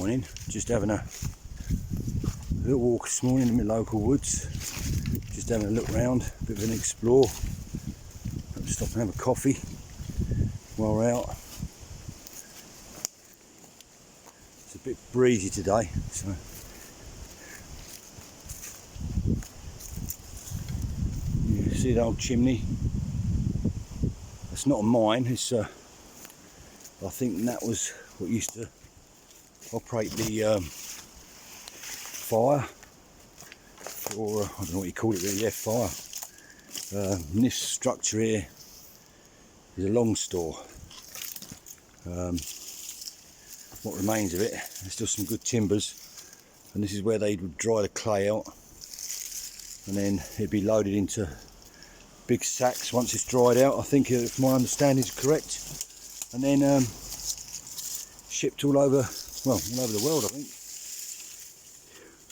morning, just having a little walk this morning in my local woods, just having a look round, a bit of an explore. Stop and have a coffee while we're out. It's a bit breezy today, so you see the old chimney. It's not a mine, it's I think that was what used to operate the fire, or I don't know what you call it really, yeah, fire. And this structure here is a long store. What remains of it, there's still some good timbers, and this is where they would dry the clay out, and then it'd be loaded into big sacks once it's dried out, I think, if my understanding is correct, and then shipped all over, well, all over the world, I think.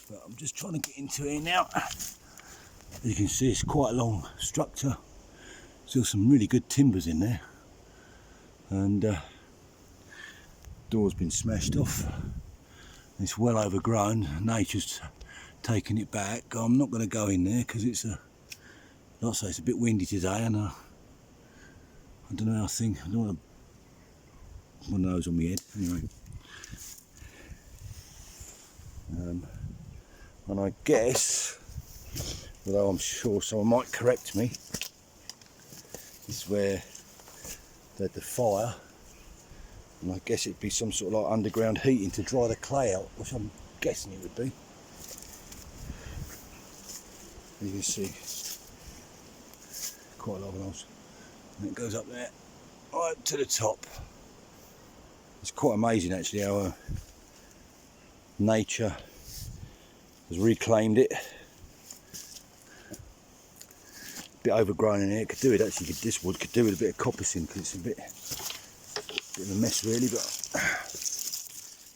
But I'm just trying to get into here now. As you can see, it's quite a long structure. Still some really good timbers in there, and door's been smashed off. It's well overgrown. Nature's taken it back. I'm not going to go in there because it's like I say, it's a bit windy today, and I don't know how I don't want one of those on my head anyway. And I guess, although I'm sure someone might correct me, this is where they had the fire, and I guess it'd be some sort of like underground heating to dry the clay out, which I'm guessing it would be. You can see quite a lot of those, and it goes up there right to the top. It's quite amazing actually how nature has reclaimed it. A bit overgrown in here. Could do it actually. This wood could do with a bit of coppicing because it's a bit of a mess really, but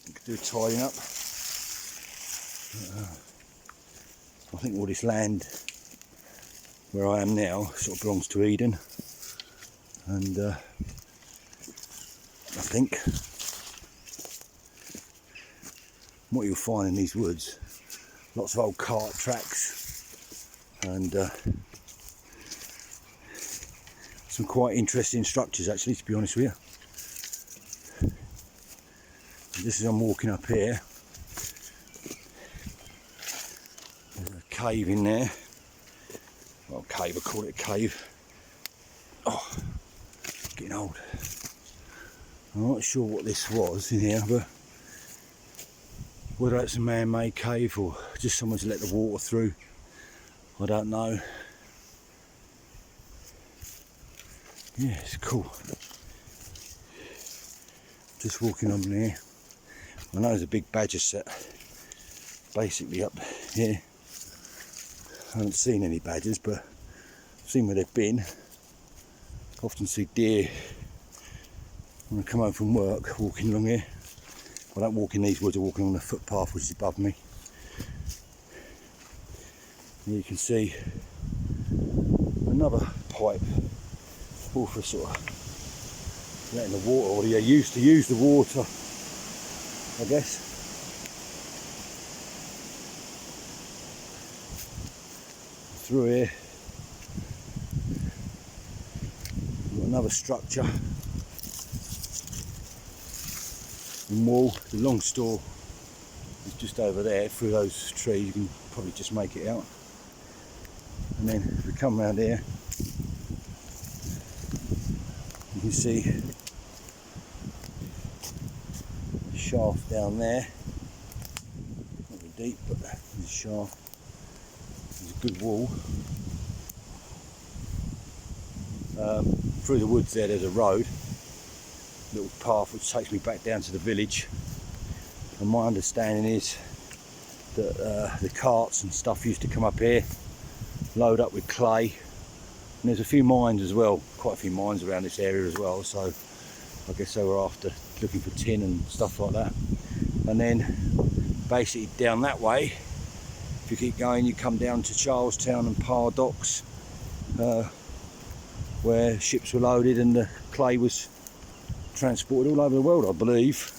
you could do a tidying up. I think all this land where I am now sort of belongs to Eden, and I think what you'll find in these woods, lots of old cart tracks, and some quite interesting structures actually, to be honest with you. Just as I'm walking up here, there's a cave in there. Well, cave, I call it a cave. Oh, getting old. I'm not sure what this was in here, but whether it's a man-made cave or just someone's let the water through, I don't know. Yeah, it's cool. Just walking on here. I know there's a big badger set basically up here. I haven't seen any badgers, but I've seen where they've been. I often see deer when I come home from work walking along here. I don't walk in these woods, I walk along the footpath which is above me. And you can see another pipe, all for sort of letting the water, or they used to use the water, I guess. Through here, got another structure and wall. The long store is just over there. Through those trees you can probably just make it out, and then if we come around here you can see the shaft down there, not very deep, but there's a shaft. There's a good wall. Through the woods there's a road, little path which takes me back down to the village, and my understanding is that the carts and stuff used to come up here, load up with clay, and there's a few mines as well, quite a few mines around this area as well, so I guess they were after looking for tin and stuff like that. And then basically down that way, if you keep going, you come down to Charlestown and Par Docks, where ships were loaded and the clay was transported all over the world, I believe.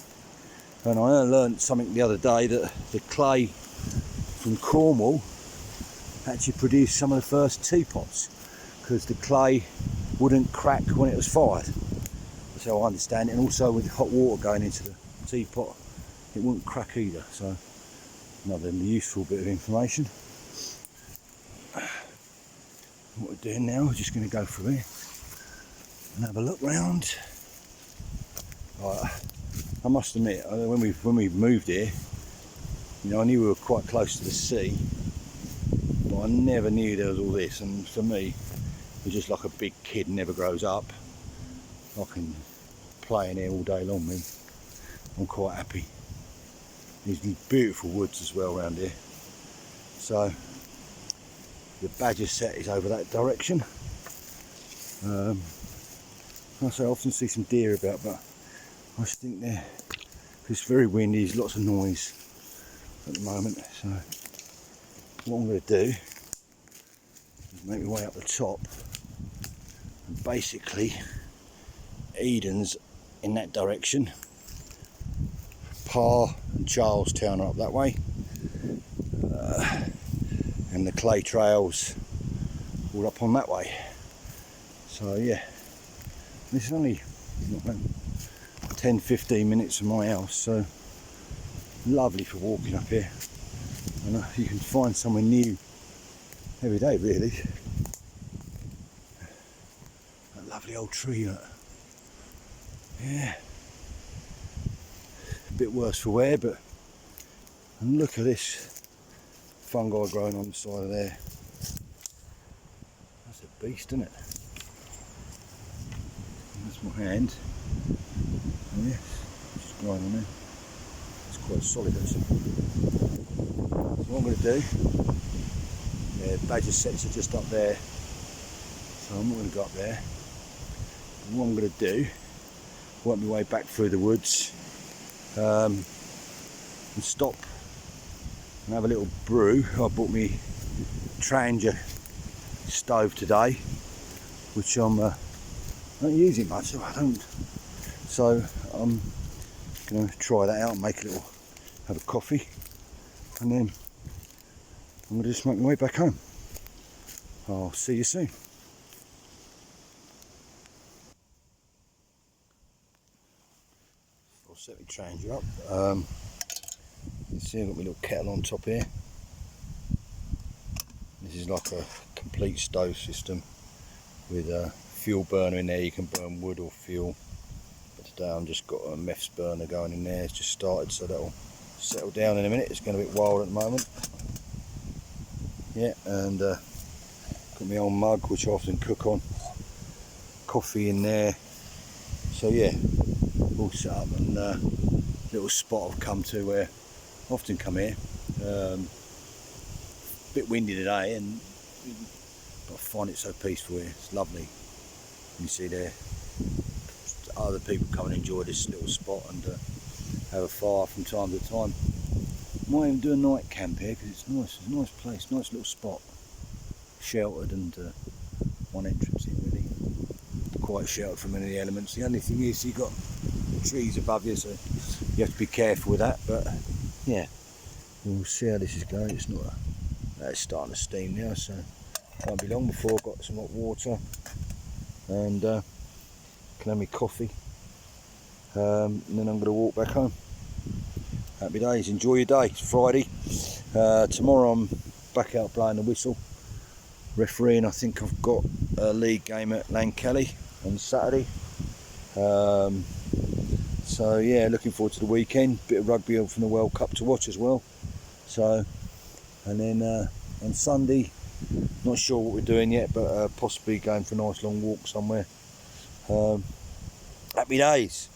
And I learned something the other day, that the clay from Cornwall actually produced some of the first teapots, because the clay wouldn't crack when it was fired. That's how I understand it. And also with hot water going into the teapot, it wouldn't crack either. So another useful bit of information. What we're doing now, we're just going to go through here and have a look round. Right, I must admit, when we moved here, you know, I knew we were quite close to the sea, but I never knew there was all this. And for me, it was just like a big kid never grows up. I can play in here all day long, man. I'm quite happy. These beautiful woods as well around here. So the badger set is over that direction. I often see some deer about, but I just think it's very windy, there's lots of noise at the moment. So what I'm going to do is make my way up the top, and basically Eden's in that direction, Parr and Charlestown are up that way, and the clay trails all up on that way. So yeah, this is only 10-15 minutes from my house, so lovely for walking up here. And you can find somewhere new every day, really. That lovely old tree, that. Yeah, a bit worse for wear, but and look at this fungi growing on the side of there. That's a beast, isn't it? And that's my hand. And yeah, just growing on there. It's quite solid, actually. So what I'm going to do, yeah, badger sets are just up there, so I'm not going to go up there. And what I'm going to do, work my way back through the woods, and stop and have a little brew. I bought me Trangia stove today, which I'm not using much, so I don't. So I'm going to try that out and have a coffee, and then I'm going to just make my way back home. I'll see you soon. I'll set my Trangia up. You can see I've got my little kettle on top here. This is like a complete stove system with a fuel burner in there. You can burn wood or fuel. But today I've just got a MEFS burner going in there. It's just started, so that'll settle down in a minute. It's going a bit wild at the moment. Yeah, and got my old mug, which I often cook on. Coffee in there. So yeah, all set up, and little spot I've come to where I often come here. Bit windy today, but I find it so peaceful here. It's lovely. You see there, other people come and enjoy this little spot and have a fire from time to time. Might even do a night camp here because it's nice. It's a nice place, nice little spot, sheltered, and one entrance in really. Quite sheltered from any of the elements. The only thing is you've got trees above you, so you have to be careful with that. But yeah, we'll see how this is going. It's not. It's starting to steam now, so won't be long before I've got some hot water and can have my coffee. And then I'm going to walk back home. Happy days. Enjoy your day. It's Friday. Tomorrow I'm back out blowing the whistle, refereeing. I think I've got a league game at Lankelly on Saturday. So yeah, looking forward to the weekend. Bit of rugby from the World Cup to watch as well. So, and then on Sunday, not sure what we're doing yet, but possibly going for a nice long walk somewhere. Happy days.